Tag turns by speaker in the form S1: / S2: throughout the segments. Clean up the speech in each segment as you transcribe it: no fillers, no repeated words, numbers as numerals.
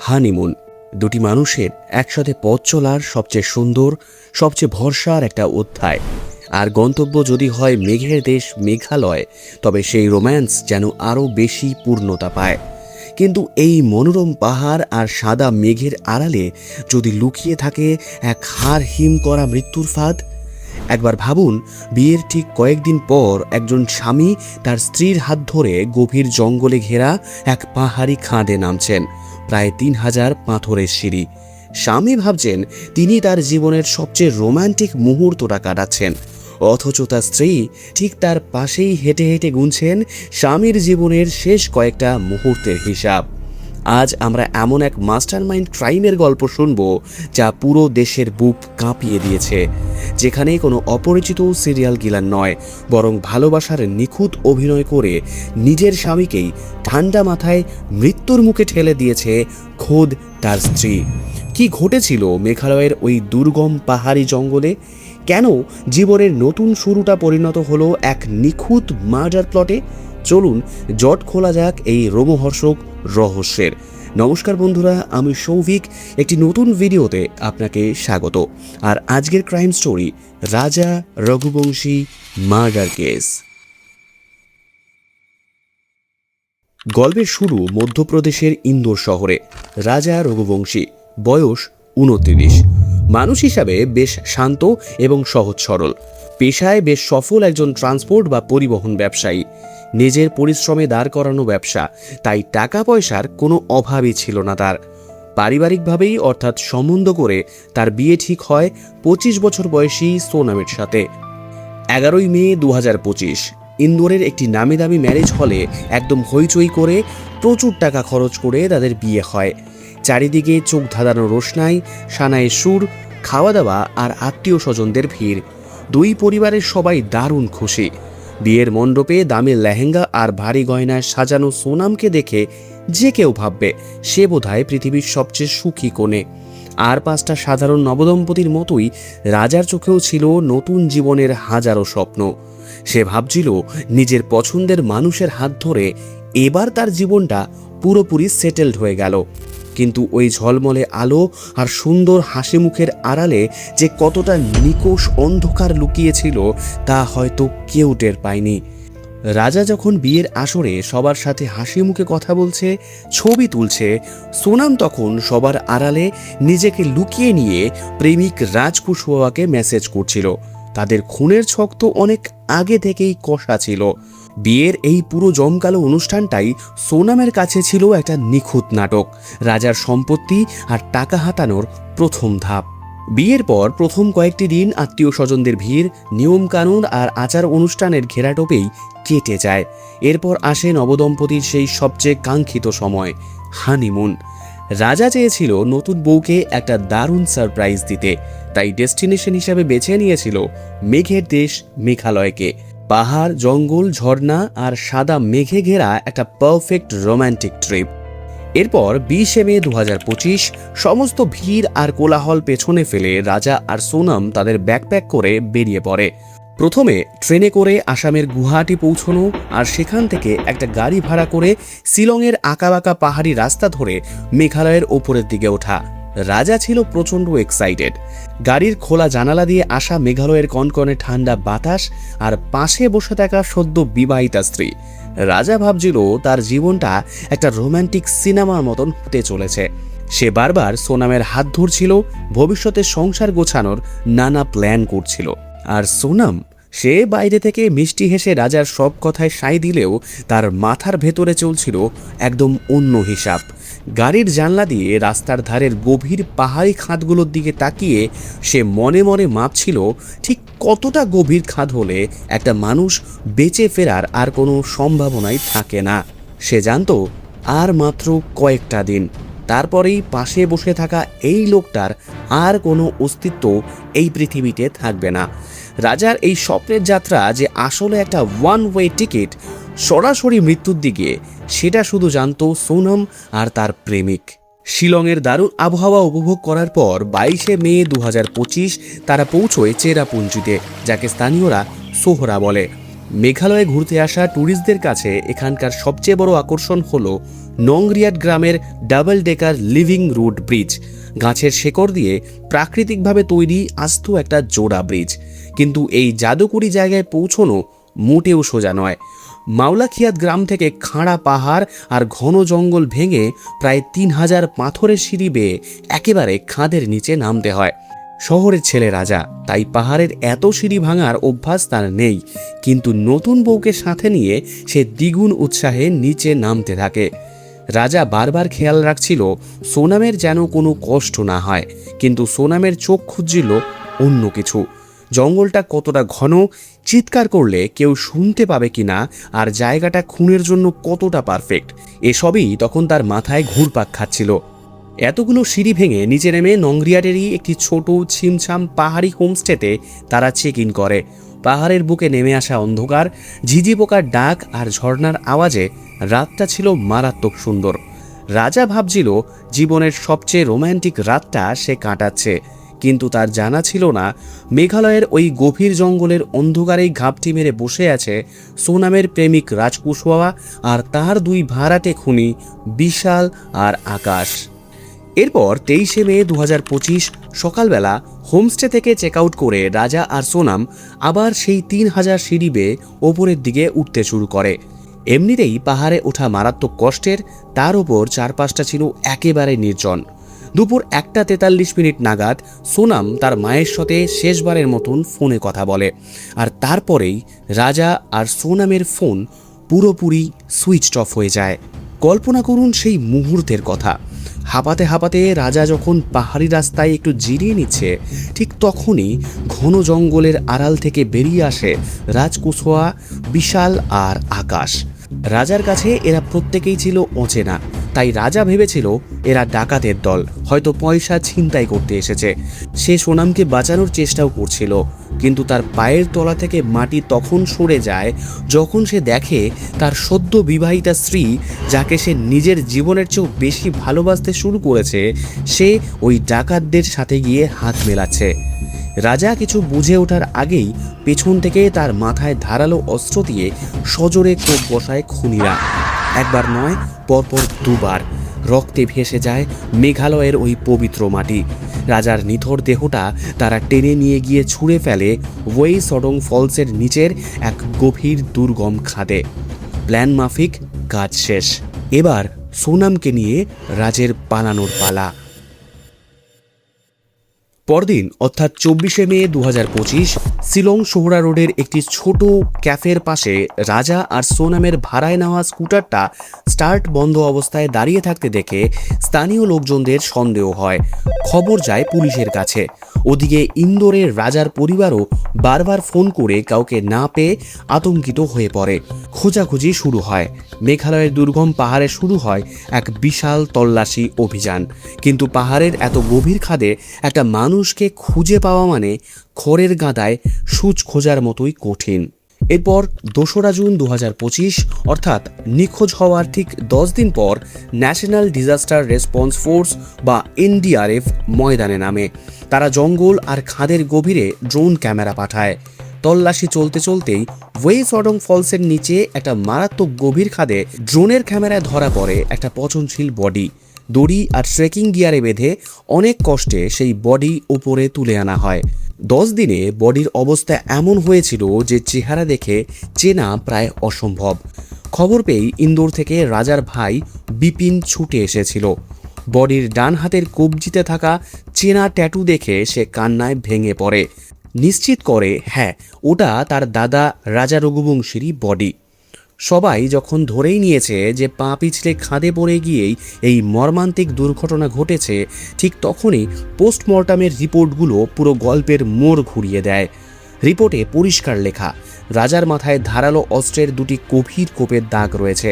S1: Honeymoon দুটি মানুষের একসাথে পথ চলার সবচেয়ে সুন্দর, সবচেয়ে ভরসার একটা অধ্যায়। আর গন্তব্য যদি হয় মেঘের দেশ মেঘালয়, তবে সেই রোম্যান্স যেন আরও বেশি পূর্ণতা পায়। কিন্তু এই মনোরম পাহাড় আর সাদা মেঘের আড়ালে যদি লুকিয়ে থাকে এক হাড় হিম করা মৃত্যুর ফাঁদ। একবার ভাবুন, বিয়ের ঠিক কয়েকদিন পর একজন স্বামী তার স্ত্রীর হাত ধরে গভীর জঙ্গলে ঘেরা এক পাহাড়ি খাদে নামছেন, প্রায় ৩,০০০ পাথরের সিঁড়ি। স্বামী ভাবছেন তিনি তার জীবনের সবচেয়ে রোম্যান্টিক মুহূর্তটা কাটাচ্ছেন, অথচ তার স্ত্রী ঠিক তার পাশেই হেঁটে হেঁটে গুনছেন স্বামীর জীবনের শেষ কয়েকটা মুহূর্তের হিসাব। আজ আমরা এমন এক মাস্টারমাইন্ড ক্রাইমের গল্প শুনব যা পুরো দেশের বুক কাঁপিয়ে দিয়েছে, যেখানে কোনো অপরিচিত সিরিয়াল কিলার নয়, বরং ভালোবাসার নিখুঁত অভিনয় করে নিজের স্বামীকেই ঠান্ডা মাথায় মৃত্যুর মুখে ঠেলে দিয়েছে খোদ তার স্ত্রী। কি ঘটেছিল মেঘালয়ের ওই দুর্গম পাহাড়ি জঙ্গলে? কেন জীবনের নতুন শুরুটা পরিণত হলো এক নিখুঁত মার্ডার প্লটে? চলুন জট খোলা যাক এই রোমহর্ষক রহস্যের। নমস্কার বন্ধুরা, আমি সৌভিক। একটি নতুন ভিডিওতে আপনাকে স্বাগত। আর আজকের ক্রাইম স্টোরি রাজা রঘুবংশী মার্ডার কেস। গল্পের শুরু মধ্যপ্রদেশের ইন্দোর শহরে। রাজা রঘুবংশী, বয়স 29। মানুষ হিসাবে বেশ শান্ত এবং সহজ সরল, পেশায় বেশ সফল একজন ট্রান্সপোর্ট বা পরিবহন ব্যবসায়ী। নিজের পরিশ্রমে দাঁড় করানো ব্যবসা, তাই টাকা পয়সার কোনো অভাবই ছিল না তার। পারিবারিকভাবেই অর্থাৎ সম্বন্ধ করে তার বিয়ে ঠিক হয় 25 বছর বয়সী সোনামের সাথে। 11ই মে 2025 ইন্দোরের একটি নামি দামি ম্যারেজ হলে একদম হইচই করে প্রচুর টাকা খরচ করে তাদের বিয়ে হয়। চারিদিকে চোখ ধাঁধানো রোশনাই, সানায় সুর, খাওয়া দাওয়া আর আত্মীয় স্বজনদের ভিড়। দুই পরিবারের সবাই দারুণ খুশি। বিয়ের মণ্ডপে দামি লেহেঙ্গা আর ভারী গয়নায় সাজানো সোনামকে দেখে যে কেউ ভাববে সে বোধহয় পৃথিবীর সবচেয়ে সুখী কোণে। আর 5টা সাধারণ নবদম্পতির মতোই রাজার চোখেও ছিল নতুন জীবনের হাজারো স্বপ্ন। সে ভাবছিল নিজের পছন্দের মানুষের হাত ধরে এবার তার জীবনটা পুরোপুরি সেটেলড হয়ে গেল। কিন্তু ওই ঝলমলে আলো আর সুন্দর হাসি মুখের আড়ালে যে কতটা নিকোষ অন্ধকার লুকিয়েছিল তা হয়তো কেউ টের পায়নি। রাজা যখন বিয়ের আসরে সবার সাথে হাসি মুখে কথা বলছে, ছবি তুলছে, সোনাম তখন সবার আড়ালে নিজেকে লুকিয়ে নিয়ে প্রেমিক রাজকুশওয়াকে মেসেজ করছিল। তাদের খুনের ছক তো অনেক আগে থেকেই কষা ছিল। বিয়ের এই পুরো জমকালো অনুষ্ঠানটাই সোনামের কাছে ছিল একটা নিখুঁত নাটক, রাজার সম্পত্তি আর টাকা হাতানোর প্রথম ধাপ। বিয়ের পর প্রথম কয়েকটি দিন আত্মীয় স্বজনদের ভিড়, নিয়মকানুন আর আচার অনুষ্ঠানের ঘেরাটোপেই কেটে যায়। এরপর আসে নবদম্পতির সেই সবচেয়ে কাঙ্ক্ষিত সময়, হানিমুন। রাজা চেয়েছিল নতুন বউকে একটা দারুণ সারপ্রাইজ দিতে, তাই ডেস্টিনেশন হিসাবে বেছে নিয়েছিল মেঘের দেশ মেঘালয়কে। পাহাড়, জঙ্গল, ঝর্ণা আর সাদা মেঘে ঘেরা একটা পারফেক্ট রোম্যান্টিক ট্রিপ। এরপর 20 মে 2025 সমস্ত ভিড় আর কোলাহল পেছনে ফেলে রাজা আর সোনাম তাদের ব্যাকপ্যাক করে বেরিয়ে পড়ে। প্রথমে ট্রেনে করে আসামের গুয়াহাটি পৌঁছানো, আর সেখান থেকে একটা গাড়ি ভাড়া করে শিলংয়ের আঁকাবাঁকা পাহাড়ি রাস্তা ধরে মেঘালয়ের ওপরের দিকে ওঠা। রাজা ছিল প্রচণ্ড এক্সাইটেড। গাড়ির খোলা জানালা দিয়ে আসা মেঘালয়ের কনকনে ঠান্ডা বাতাস আর পাশে বসে থাকা সদ্য বিবাহিতা স্ত্রী। রাজা ভাবছিল তার জীবনটা একটা রোম্যান্টিক সিনেমার মতন হতে চলেছে। সে বারবার সোনামের হাত ধরছিল, ভবিষ্যতে সংসার গোছানোর নানা প্ল্যান করছিল। আর সোনাম, সে বাইরে থেকে মিষ্টি হেসে রাজার সব কথায় সায় দিলেও তার মাথার ভেতরে চলছিল একদম অন্য হিসাব। গাড়ির জানলা দিয়ে রাস্তার ধারের গভীর পাহাড়ি খাদগুলোর দিকে তাকিয়ে সে মনে মনে মাপছিল ঠিক কতটা গভীর খাদ হলে একটা মানুষ বেঁচে ফেরার আর কোনো সম্ভাবনাই থাকে না। সে জানতো আর মাত্র কয়েকটা দিন, তারপরেই পাশে বসে থাকা এই লোকটার আর কোনো অস্তিত্ব এই পৃথিবীতে থাকবে না। রাজার এই স্বপ্নের যাত্রা যে আসলে একটা ওয়ান ওয়ে টিকিট সরাসরি মৃত্যুর দিকে, সেটা শুধু জানতো সোনাম আর তার প্রেমিক। শিলংয়ের দারুণ আবহাওয়া উপভোগ করার পর 22 মে 2025 তারা পৌঁছয় চেরাপুঞ্জিতে, যাকে স্থানীয়রা সোহরা বলে। মেঘালয়ে ঘুরতে আসা ট্যুরিস্টদের কাছে এখানকার সবচেয়ে বড় আকর্ষণ হলো নংরিয়াট গ্রামের double decker living root bridge. গাছের শেকড় দিয়ে প্রাকৃতিকভাবে তৈরি আস্ত একটা জোড়া ব্রিজ। কিন্তু এই জাদুকরি জায়গায় পৌঁছানো মোটেও সোজা নয়। মাওলাখিয়াত গ্রাম থেকে খাঁড়া পাহাড় আর ঘন জঙ্গল ভেঙে প্রায় 3000 পাথরের সিঁড়ি বেয়ে একেবারে খাদের নিচে নামতে হয়। শহরের ছেলে রাজা, তাই পাহাড়ের এত সিঁড়ি ভাঙার অভ্যাস তার নেই, কিন্তু নতুন বউকে সাথে নিয়ে সে দ্বিগুণ উৎসাহে নিচে নামতে থাকে। রাজা বারবার খেয়াল রাখছিল সোনামের যেন কোনো কষ্ট না হয়, কিন্তু সোনামের চোখ খুঁজছিল অন্য কিছু। জঙ্গলটা কতটা ঘন, চিৎকার করলে কেউ শুনতে পাবে কিনা, আর জায়গাটা খুনের জন্য কতটা পারফেক্ট, এসবই তখন তার মাথায় ঘুরপাক খাচ্ছিল। এতগুলো সিঁড়ি ভেঙে নিচে নেমে নংরিয়াটেরই একটি ছোট ছিমছাম পাহাড়ি হোমস্টেতে তারা চেক ইন করে। পাহাড়ের বুকে নেমে আসা অন্ধকার, ঝিঝি পোকার ডাক আর ঝর্ণার আওয়াজে রাতটা ছিল মারাত্মক সুন্দর। রাজা ভাবছিল জীবনের সবচেয়ে রোম্যান্টিক রাতটা সে কাটাচ্ছে, কিন্তু তার জানা ছিল না মেঘালয়ের ওই গভীর জঙ্গলের অন্ধকারেই ঘাপটি মেরে বসে আছে সোনামের প্রেমিক রাজকুশওয়া আর তার 2 ভাড়াটে খুনি বিশাল আর আকাশ। এরপর 23শে মে 2025 সকালবেলা হোমস্টে থেকে চেক আউট করে রাজা আর সোনাম আবার সেই 3000 সিঁড়ি বেয়ে ওপরের দিকে উঠতে শুরু করে। এমনিতেই পাহাড়ে ওঠা মারাত্মক কষ্টের, তার ওপর চারপাশটা ছিল একেবারে নির্জন। দুপুর 1:43 নাগাদ সোনাম তার মায়ের সাথে শেষবারের মতন ফোনে কথা বলে, আর তারপরেই রাজা আর সোনামের ফোন পুরোপুরি সুইচড অফ হয়ে যায়। কল্পনা করুন সেই মুহূর্তের কথা। হাঁপাতে হাঁপাতে রাজা যখন পাহাড়ি রাস্তায় একটু জিরিয়ে নিচ্ছে, ঠিক তখনই ঘন জঙ্গলের আড়াল থেকে বেরিয়ে আসে রাজকুশওয়া, বিশাল আর আকাশ। রাজার কাছে এরা প্রত্যেকেই ছিল অচেনা, তাই রাজা ভেবেছিল এরা ডাকাতের দল, হয়তো পয়সা ছিনতাই করতে এসেছে। সে সোনামকে বাঁচানোর চেষ্টাও করছিল, কিন্তু তার পায়ের তলা থেকে মাটি তখন সরে যায় যখন সে দেখে তার সদ্য বিবাহিতা স্ত্রী, যাকে সে নিজের জীবনের চেয়েও বেশি ভালোবাসতে শুরু করেছে, সে ওই ডাকাতদের সাথে গিয়ে হাত মেলাচ্ছে। রাজা কিছু বুঝে ওঠার আগেই পেছন থেকে তার মাথায় ধারালো অস্ত্র দিয়ে সজোরে কোপ বসায় খুনিরা। একবার নয়, পরপর 2 বার। রক্তে ভেসে যায় মেঘালয়ের ওই পবিত্র মাটি। রাজার নিথর দেহটা তারা টেনে নিয়ে গিয়ে ছুঁড়ে ফেলে ওয়েই সডং ফলসের নিচের এক গভীর দুর্গম খাদে। প্ল্যান মাফিক কাজ শেষ। এবার সোনামকে নিয়ে রাজের পালানোর পালা। পরদিন অর্থাৎ 24শে মে 2025 শিলং সোহরা রোডের একটি ছোট ক্যাফের পাশে রাজা আর সোনামের ভাড়ায় নেওয়া স্কুটারটা স্টার্ট বন্ধ অবস্থায় দাঁড়িয়ে থাকতে দেখে স্থানীয় লোকজনদের সন্দেহ হয়। খবর যায় পুলিশের কাছে। ওদিকে ইন্দোরের রাজার পরিবারও বারবার ফোন করে কাউকে না পেয়ে আতঙ্কিত হয়ে পড়ে। খোঁজাখুঁজি শুরু হয়। মেঘালয়ের দুর্গম পাহাড়ে শুরু হয় এক বিশাল তল্লাশি অভিযান, কিন্তু পাহাড়ের এত গভীর খাদে একটা মানুষকে খুঁজে পাওয়া মানে খড়ের গাদায় সূচ খোঁজার মতোই কঠিন। এরপর 2রা জুন 2025 অর্থাৎ নিখোঁজ হওয়ার ঠিক 10 দিন পর ন্যাশনাল ডিজাস্টার রেসপন্স ফোর্স বা NDRF ময়দানে নামে। তারা জঙ্গল আর খাদের গভীরে ড্রোন ক্যামেরা পাঠায়। তল্লাশি চলতে চলতেই ওয়েই সডং ফলসের নিচে একটা মারাত্মক গভীর খাদে ড্রোনের ক্যামেরায় ধরা পড়ে একটা পচনশীল বডি। দড়ি আর ট্রেকিং গিয়ারে বেঁধে অনেক কষ্টে সেই বডি উপরে তুলে আনা হয়। 10 দিনে বডির অবস্থা এমন হয়েছিল যে চেহারা দেখে চেনা প্রায় অসম্ভব। খবর পেয়ে ইন্দোর থেকে রাজার ভাই বিপিন ছুটে এসেছিল। বডির ডান হাতের কবজিতে থাকা চেনা ট্যাটু দেখে সে কান্নায় ভেঙে পড়ে। নিশ্চিত করে হ্যাঁ, ওটা তার দাদা রাজা রঘুবংশীরই বডি। সবাই যখন ধরেই নিয়েছে যে পা পিছলে খাদে পড়ে গিয়েই এই মর্মান্তিক দুর্ঘটনা ঘটেছে, ঠিক তখনই পোস্টমর্টমের রিপোর্টগুলো পুরো গল্পের মোড় ঘুরিয়ে দেয়। রিপোর্টে পরিষ্কার লেখা, রাজার মাথায় ধারালো অস্ত্রের 2টি গভীর কোপের দাগ রয়েছে।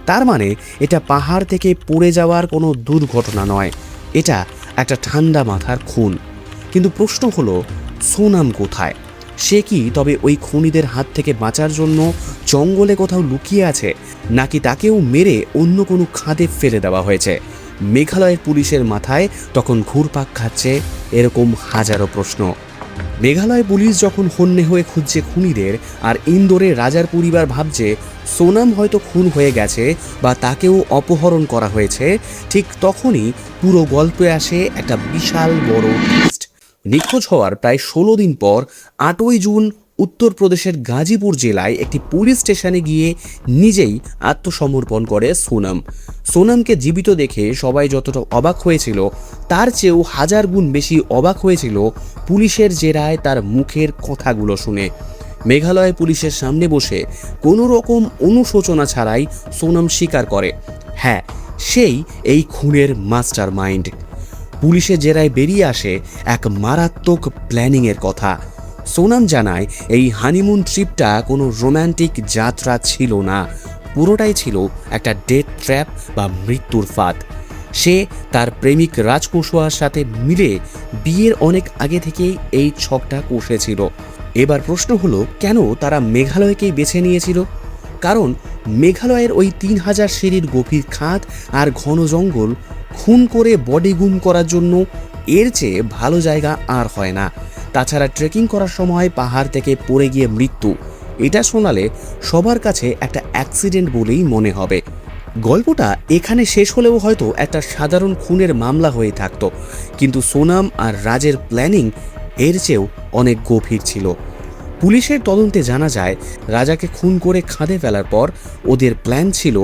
S1: তার মানে এটা পাহাড় থেকে পড়ে যাওয়ার কোনো দুর্ঘটনা নয়, এটা একটা ঠান্ডা মাথার খুন। কিন্তু প্রশ্ন হলো, সোনাম কোথায়? সে কি তবে ওই খুনিদের হাত থেকে বাঁচার জন্য জঙ্গলে কোথাও লুকিয়ে আছে, নাকি তাকেও মেরে অন্য কোনো খাদে ফেলে দেওয়া হয়েছে? মেঘালয়ের পুলিশের মাথায় তখন ঘুরপাক খাচ্ছে এরকম হাজারো প্রশ্ন। মেঘালয় পুলিশ যখন হন্যে হয়ে খুঁজছে খুনিদের, আর ইন্দোরে রাজার পরিবার ভাবছে সোনাম হয়তো খুন হয়ে গেছে বা তাকেও অপহরণ করা হয়েছে, ঠিক তখনই পুরো গল্পে আসে একটা বিশাল বড় টুইস্ট। নিখোঁজ হওয়ার প্রায় 16 দিন পর 8ই জুন উত্তরপ্রদেশের গাজীপুর জেলায় একটি পুলিশ স্টেশনে গিয়ে নিজেই আত্মসমর্পণ করে সোনাম। সোনামকে জীবিত দেখে সবাই যতটা অবাক হয়েছিল, তার চেয়েও 1000 গুণ বেশি অবাক হয়েছিল পুলিশের জেরায় তার মুখের কথাগুলো শুনে। মেঘালয় পুলিশের সামনে বসে কোনো রকম অনুশোচনা ছাড়াই সোনাম স্বীকার করে, হ্যাঁ, সেই এই খুনের মাস্টার মাইন্ড। পুলিশের জেরায় বেরিয়ে আসে এক মারাত্মক প্ল্যানিংয়ের কথা। সোনাম জানায় এই হানিমুন ট্রিপটা কোনো রোম্যান্টিক যাত্রা ছিল না, পুরোটাই ছিল একটা ডেথ ট্র্যাপ বা মৃত্যুর ফাঁদ। সে তার প্রেমিক রাজ কুশওয়াহার সাথে মিলে বিয়ের অনেক আগে থেকেই এই ছকটা কষেছিল। এবার প্রশ্ন হলো, কেন তারা মেঘালয়কেই বেছে নিয়েছিল? কারণ মেঘালয়ের ওই 3000 সিঁড়ির গভীর খাদ আর ঘন জঙ্গল খুন করে বডি গুম করার জন্য এর চেয়ে ভালো জায়গা আর হয় না। তাছাড়া ট্রেকিং করার সময় পাহাড় থেকে পড়ে গিয়ে মৃত্যু, এটা শোনালে সবার কাছে একটা অ্যাক্সিডেন্ট বলেই মনে হবে। গল্পটা এখানে শেষ হলেও হয়তো একটা সাধারণ খুনের মামলা হয়ে থাকতো, কিন্তু সোনাম আর রাজের প্ল্যানিং এর চেয়েও অনেক গভীর ছিল। পুলিশের তদন্তে জানা যায়, রাজাকে খুন করে খাদে ফেলার পর ওদের প্ল্যান ছিল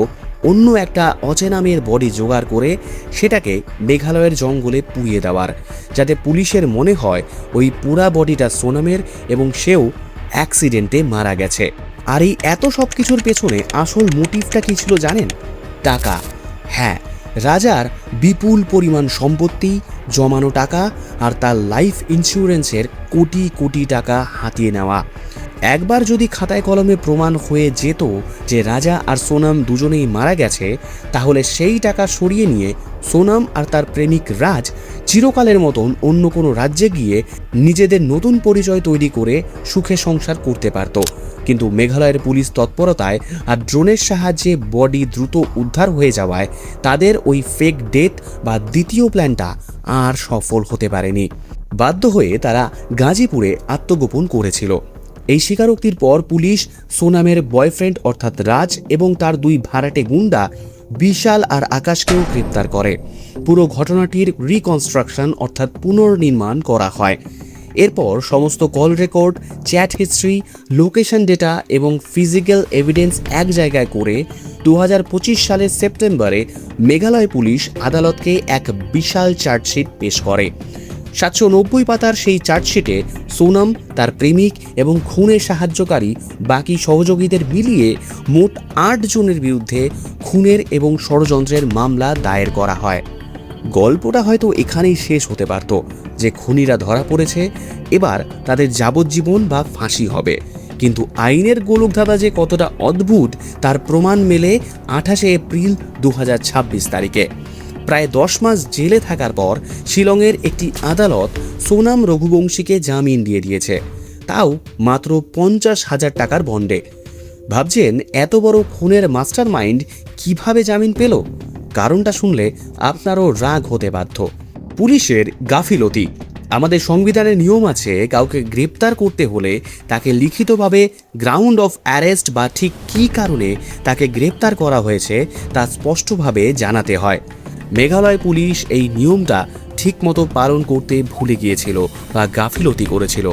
S1: অন্য একটা অচেনা মেয়ের বডি জোগাড় করে সেটাকে মেঘালয়ের জঙ্গলে পুড়িয়ে দেওয়ার, যাতে পুলিশের মনে হয় ওই পুরা বডিটা সোনামের এবং সেও অ্যাক্সিডেন্টে মারা গেছে। আর এই এত সব কিছুর পেছনে আসল মোটিভটা কী ছিল জানেন? টাকা। হ্যাঁ, রাজার বিপুল পরিমাণ সম্পত্তি, জমানো টাকা আর তার লাইফ ইন্স্যুরেন্সের কোটি কোটি টাকা হাতিয়ে নেওয়া। একবার যদি খাতায় কলমে প্রমাণ হয়ে যেত যে রাজা আর সোনাম দুজনেই মারা গেছে, তাহলে সেই টাকা সরিয়ে নিয়ে সোনাম আর তার প্রেমিক রাজ চিরকালের মতন অন্য কোনো রাজ্যে গিয়ে নিজেদের নতুন পরিচয় তৈরি করে সুখে সংসার করতে পারত। কিন্তু মেঘালয়ের পুলিশ তৎপরতায় আর ড্রোনের সাহায্যে বডি দ্রুত উদ্ধার হয়ে যাওয়ায় তাদের ওই ফেক ডেথ বা দ্বিতীয় প্ল্যানটা আর সফল হতে পারেনি। বাধ্য হয়ে তারা গাজীপুরে আত্মগোপন করেছিল। এই স্বীকারোক্তির পর পুলিশ সোনামের বয়ফ্রেন্ড অর্থাৎ রাজ এবং তার 2 ভাড়াটে গুন্ডা বিশাল আর আকাশকেও গ্রেপ্তার করে। পুরো ঘটনাটির রিকনস্ট্রাকশন অর্থাৎ পুনর্নির্মাণ করা হয়। এরপর সমস্ত call record, chat history, location data এবং ফিজিক্যাল এভিডেন্স এক জায়গায় করে 2025 সালের সেপ্টেম্বরে মেঘালয় পুলিশ আদালতকে এক বিশাল চার্জশিট পেশ করে। 790 পাতার সেই চার্জশিটে সোনাম, তার প্রেমিক এবং খুনের সাহায্যকারী বাকি সহযোগীদের মিলিয়ে মোট 8 জনের বিরুদ্ধে খুনের এবং ষড়যন্ত্রের মামলা দায়ের করা হয়। গল্পটা হয়তো এখানেই শেষ হতে পারত, যে খুনিরা ধরা পড়েছে, এবার তাদের যাবজ্জীবন বা ফাঁসি হবে। কিন্তু আইনের গোলকধাঁধা যে কতটা অদ্ভুত তার প্রমাণ মেলে 28 এপ্রিল 2026 তারিখে। প্রায় 10 মাস জেলে থাকার পর শিলংয়ের একটি আদালত সোনাম রঘুবংশীকে জামিন দিয়ে দিয়েছে, তাও মাত্র 50,000 টাকার বন্ডে। ভাবছেন এত বড় খুনের মাস্টার মাইন্ড কিভাবে জামিন পেল? কারণটা শুনলে আপনারও রাগ হতে বাধ্য। পুলিশের গাফিলতি। আমাদের সংবিধানের নিয়ম আছে, কাউকে গ্রেপ্তার করতে হলে তাকে লিখিতভাবে গ্রাউন্ড অফ অ্যারেস্ট বা ঠিক কী কারণে তাকে গ্রেপ্তার করা হয়েছে তা স্পষ্টভাবে জানাতে হয়। মেঘালয় পুলিশ এই নিয়মটা ঠিকমতো পালন করতে ভুলে গিয়েছিল বা গাফিলতি করেছিল।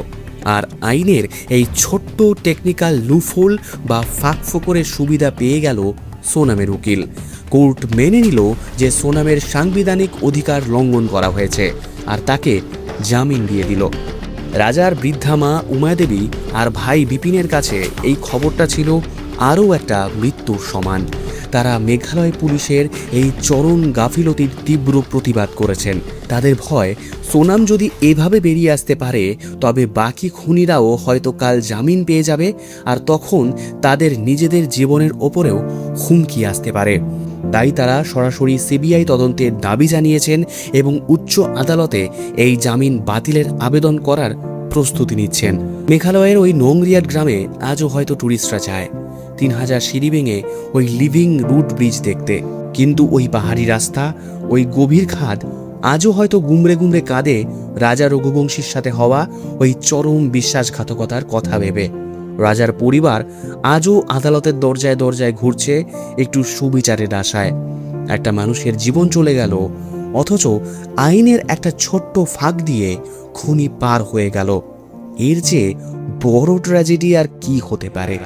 S1: আর আইনের এই ছোট্ট টেকনিক্যাল লুফোল বা ফাঁকফোকরের সুবিধা পেয়ে গেল সোনামের উকিল। কোর্ট মেনে নিল যে সোনামের সাংবিধানিক অধিকার লঙ্ঘন করা হয়েছে আর তাকে জামিন দিয়ে দিল। রাজার বৃদ্ধা মা উমাদেবী আর ভাই বিপিনের কাছে এই খবরটা ছিল আরও একটা মৃত্যুর সমান। তারা মেঘালয় পুলিশের এই চরম গাফিলতির তীব্র প্রতিবাদ করেছেন। তাদের ভয়, সোনাম যদি এভাবে বেরিয়ে আসতে পারে তবে বাকি খুনিরাও হয়তো কাল জামিন পেয়ে যাবে, আর তখন তাদের নিজেদের জীবনের ওপরেও হুমকি আসতে পারে। তাই তারা সরাসরি সিবিআই তদন্তের দাবি জানিয়েছেন এবং উচ্চ আদালতে এই জামিন বাতিলের আবেদন করার প্রস্তুতি নিচ্ছেন। মেঘালয়ের ওই নোংরিয়াট গ্রামে আজও হয়তো ট্যুরিস্টরা যায় 3000 সিঁড়ি ভেঙে ওই লিভিং রুট ব্রিজ দেখতে, কিন্তু ওই পাহাড়ি রাস্তা, ওই গভীর খাদ, আজও হয়তো গুমড়ে গুমড়ে কাঁদে রাজা রঘুবংশীর সাথে হওয়া ওই চরম বিশ্বাসঘাতকতার কথা ভেবে। রাজার পরিবার আজও আদালতের দরজায় দরজায় ঘুরছে একটু সুবিচারের আশায়। একটা মানুষের জীবন চলে গেল, অথচ আইনের একটা ছোট্ট ফাঁক দিয়ে খুনি পার হয়ে গেল। এর চেয়ে বড় ট্র্যাজেডি আর কি হতে পারে?